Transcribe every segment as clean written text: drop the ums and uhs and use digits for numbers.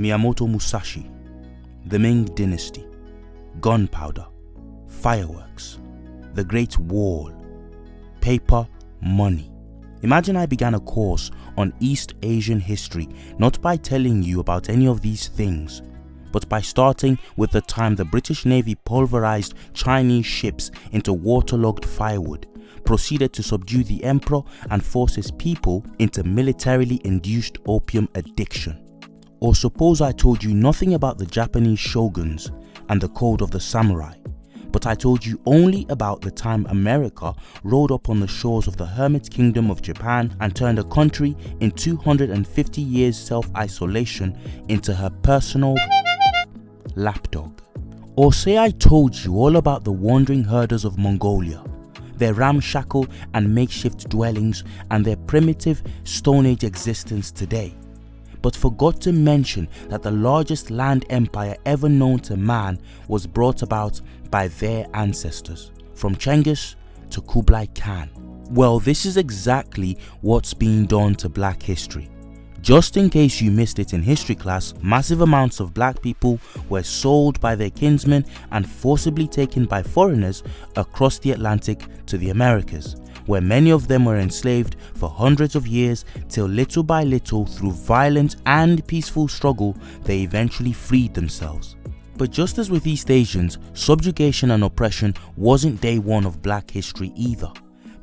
Miyamoto Musashi, the Ming Dynasty, gunpowder, fireworks, the Great Wall, paper, money. Imagine I began a course on East Asian history not by telling you about any of these things, but by starting with the time the British Navy pulverized Chinese ships into waterlogged firewood, proceeded to subdue the emperor and force his people into militarily induced opium addiction. Or suppose I told you nothing about the Japanese shoguns and the code of the samurai, but I told you only about the time America rode up on the shores of the hermit kingdom of Japan and turned a country in 250 years self-isolation into her personal lapdog. Or say I told you all about the wandering herders of Mongolia, their ramshackle and makeshift dwellings and their primitive Stone Age existence today, but forgot to mention that the largest land empire ever known to man was brought about by their ancestors, from Genghis to Kublai Khan. Well, this is exactly what's being done to black history. Just in case you missed it in history class, massive amounts of black people were sold by their kinsmen and forcibly taken by foreigners across the Atlantic to the Americas, where many of them were enslaved for hundreds of years till little by little, through violent and peaceful struggle, they eventually freed themselves. But just as with East Asians, subjugation and oppression wasn't day one of black history either.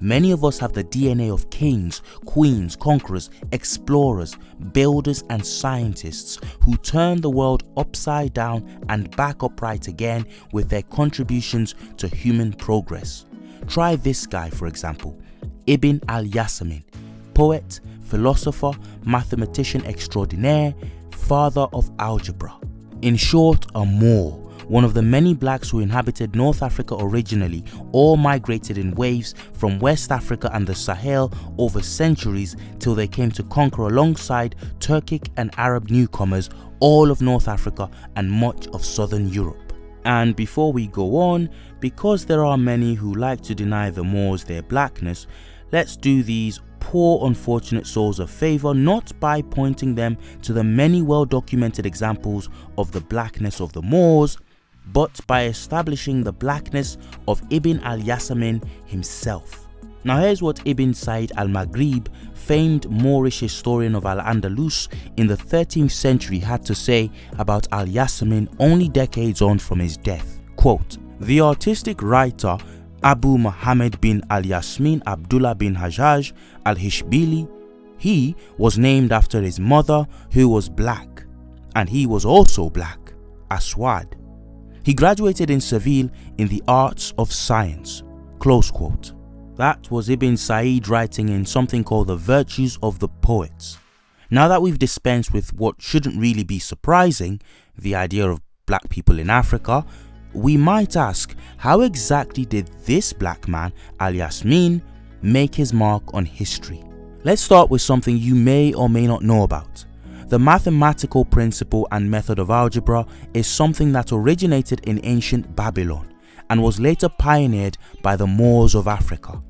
Many of us have the DNA of kings, queens, conquerors, explorers, builders and scientists who turned the world upside down and back upright again with their contributions to human progress. Try this guy, for example, Ibn Al-Yasamin, poet, philosopher, mathematician extraordinaire, father of algebra. In short, a Moor, one of the many blacks who inhabited North Africa originally, or migrated in waves from West Africa and the Sahel over centuries till they came to conquer alongside Turkic and Arab newcomers all of North Africa and much of Southern Europe. And before we go on, because there are many who like to deny the Moors their blackness, let's do these poor unfortunate souls a favor not by pointing them to the many well-documented examples of the blackness of the Moors, but by establishing the blackness of Ibn al-Yasamin himself. Now here's what Ibn Said al-Maghrib, famed Moorish historian of Al-Andalus in the 13th century, had to say about Al-Yasamin only decades on from his death. Quote, "The artistic writer Abu Mohamad bin Al-Yasamin Abdullah bin Hajjaj al-Hishbili, he was named after his mother who was black, and he was also black, Aswad. He graduated in Seville in the arts of science." Close quote. That was Ibn Said writing in something called The Virtues of the Poets. Now that we've dispensed with what shouldn't really be surprising, the idea of black people in Africa, we might ask, how exactly did this black man, Al-Yasamin, make his mark on history? Let's start with something you may or may not know about. The mathematical principle and method of algebra is something that originated in ancient Babylon and was later pioneered by the Moors of Africa.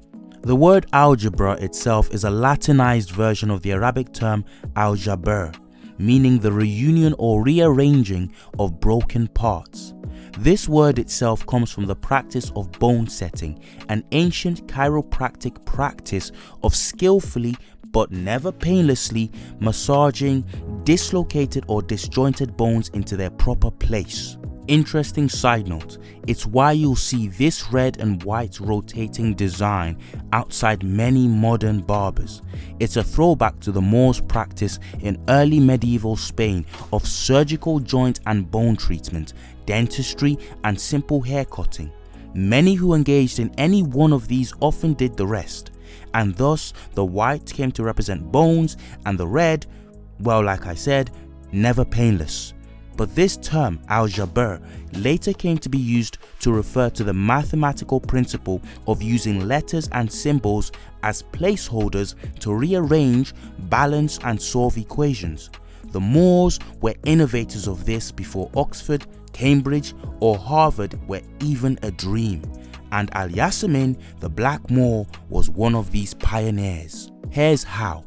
The word algebra itself is a Latinized version of the Arabic term al-Jabr, meaning the reunion or rearranging of broken parts. This word itself comes from the practice of bone setting, an ancient chiropractic practice of skillfully but never painlessly massaging dislocated or disjointed bones into their proper place. Interesting side note, it's why you'll see this red and white rotating design outside many modern barbers. It's a throwback to the Moors' practice in early medieval Spain of surgical joint and bone treatment, dentistry and simple hair cutting. Many who engaged in any one of these often did the rest, and thus the white came to represent bones and the red, well, like I said, never painless. But this term, al-Jabr, later came to be used to refer to the mathematical principle of using letters and symbols as placeholders to rearrange, balance and solve equations. The Moors were innovators of this before Oxford, Cambridge or Harvard were even a dream, and Al-Yasamin, the Black Moor, was one of these pioneers. Here's how.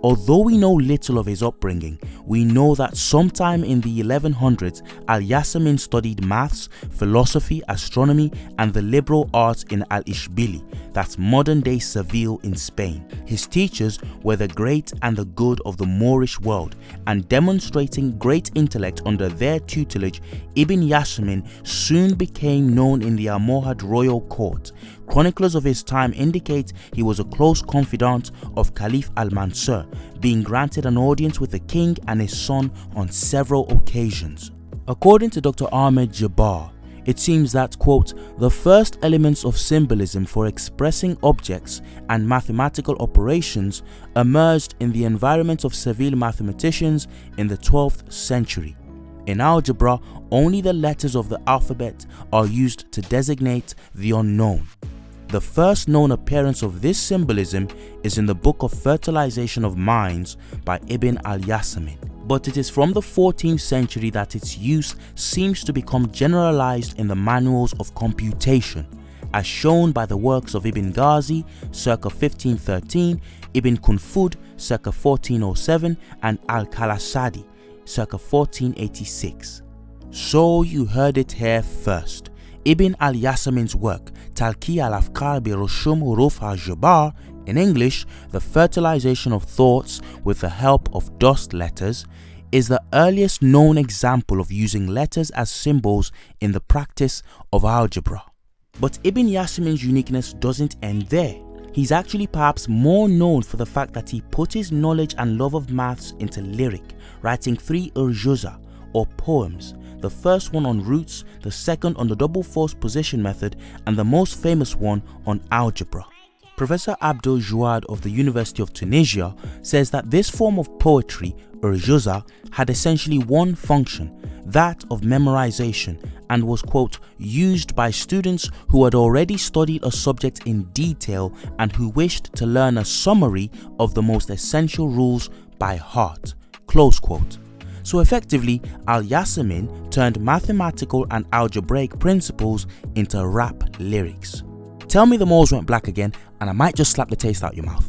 Although we know little of his upbringing, we know that sometime in the 1100s, Al-Yasamin studied maths, philosophy, astronomy, and the liberal arts in Al-Ishbili, that's modern-day Seville in Spain. His teachers were the great and the good of the Moorish world, and demonstrating great intellect under their tutelage, Ibn Yasamin soon became known in the Almohad royal court. Chroniclers of his time indicate he was a close confidant of Caliph al-Mansur, being granted an audience with the king and his son on several occasions. According to Dr. Ahmed Djebbar, it seems that, quote, the first elements of symbolism for expressing objects and mathematical operations emerged in the environment of Seville mathematicians in the 12th century. In algebra, only the letters of the alphabet are used to designate the unknown. The first known appearance of this symbolism is in the book of Fertilization of Minds by Ibn al-Yasamin, but it is from the 14th century that its use seems to become generalized in the manuals of computation, as shown by the works of Ibn Ghazi circa 1513, Ibn Kunfud circa 1407, and Al-Khalasadi circa 1486. So you heard it here first. Ibn al-Yasamin's work, Talqi al-Afkar bi Rushum Huruf al-Djebbar, in English, the fertilization of thoughts with the help of dust letters, is the earliest known example of using letters as symbols in the practice of algebra. But Ibn Yasamin's uniqueness doesn't end there. He's actually perhaps more known for the fact that he put his knowledge and love of maths into lyric, writing 3 urjuza, or poems, the first one on roots, the second on the double force position method, and the most famous one on algebra. Professor Abdul Jouad of the University of Tunisia says that this form of poetry, urjuza, had essentially one function, that of memorization, and was, quote, used by students who had already studied a subject in detail and who wished to learn a summary of the most essential rules by heart, close quote. So effectively, Al-Yasamin turned mathematical and algebraic principles into rap lyrics. Tell me the Moors went black again and I might just slap the taste out your mouth.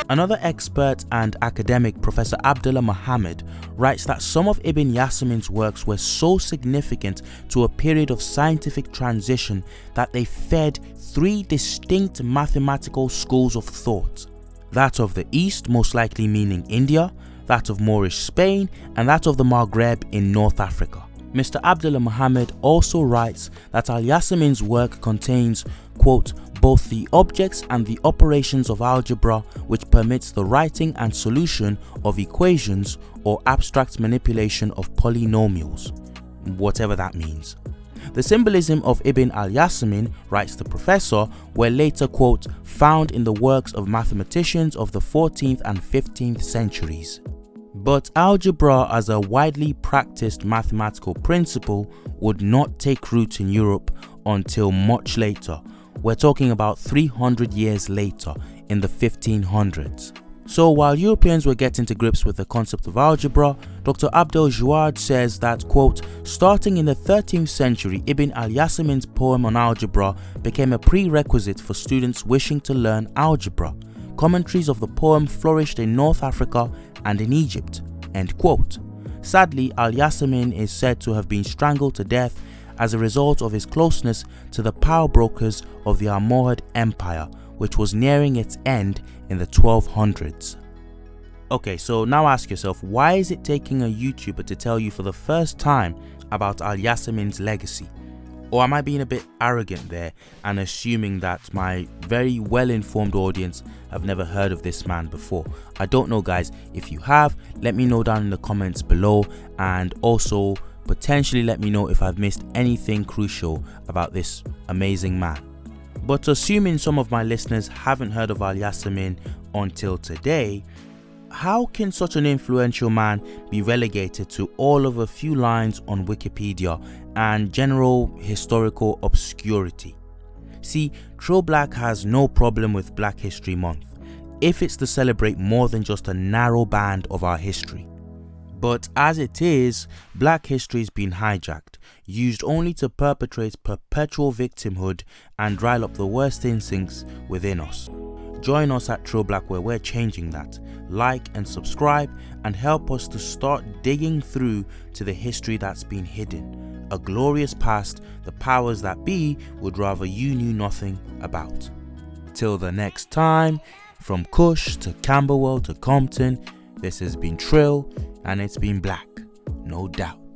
Another expert and academic, Professor Abdalla Mohamad, writes that some of Ibn Yasamin's works were so significant to a period of scientific transition that they fed 3 distinct mathematical schools of thought. That of the East, most likely meaning India, that of Moorish Spain, and that of the Maghreb in North Africa. Mr. Abdalla Mohamad also writes that Al-Yasamin's work contains, quote, both the objects and the operations of algebra, which permits the writing and solution of equations or abstract manipulation of polynomials, whatever that means. The symbolism of Ibn al-Yasamin, writes the professor, were later, quote, found in the works of mathematicians of the 14th and 15th centuries. But algebra as a widely practiced mathematical principle would not take root in Europe until much later. We're talking about 300 years later, in the 1500s. So while Europeans were getting to grips with the concept of algebra, Dr. Abdul Jouad says that, quote, starting in the 13th century, Ibn al-Yasamin's poem on algebra became a prerequisite for students wishing to learn algebra. Commentaries of the poem flourished in North Africa and in Egypt, end quote. Sadly, Al-Yasamin is said to have been strangled to death as a result of his closeness to the power brokers of the Almohad Empire, which was nearing its end in the 1200s. Okay, so now ask yourself, why is it taking a YouTuber to tell you for the first time about Al-Yasamin's legacy? Or am I being a bit arrogant there and assuming that my very well-informed audience have never heard of this man before? I don't know, guys. If you have, let me know down in the comments below, and also potentially let me know if I've missed anything crucial about this amazing man. But assuming some of my listeners haven't heard of Al-Yasamin until today, how can such an influential man be relegated to all of a few lines on Wikipedia and general historical obscurity? See, True Black has no problem with Black History Month, if it's to celebrate more than just a narrow band of our history. But as it is, Black history has been hijacked, used only to perpetrate perpetual victimhood and rile up the worst instincts within us. Join us at Trill Black where we're changing that. Like and subscribe and help us to start digging through to the history that's been hidden. A glorious past the powers that be would rather you knew nothing about. Till the next time, from Kush to Camberwell to Compton, this has been Trill and it's been black, no doubt.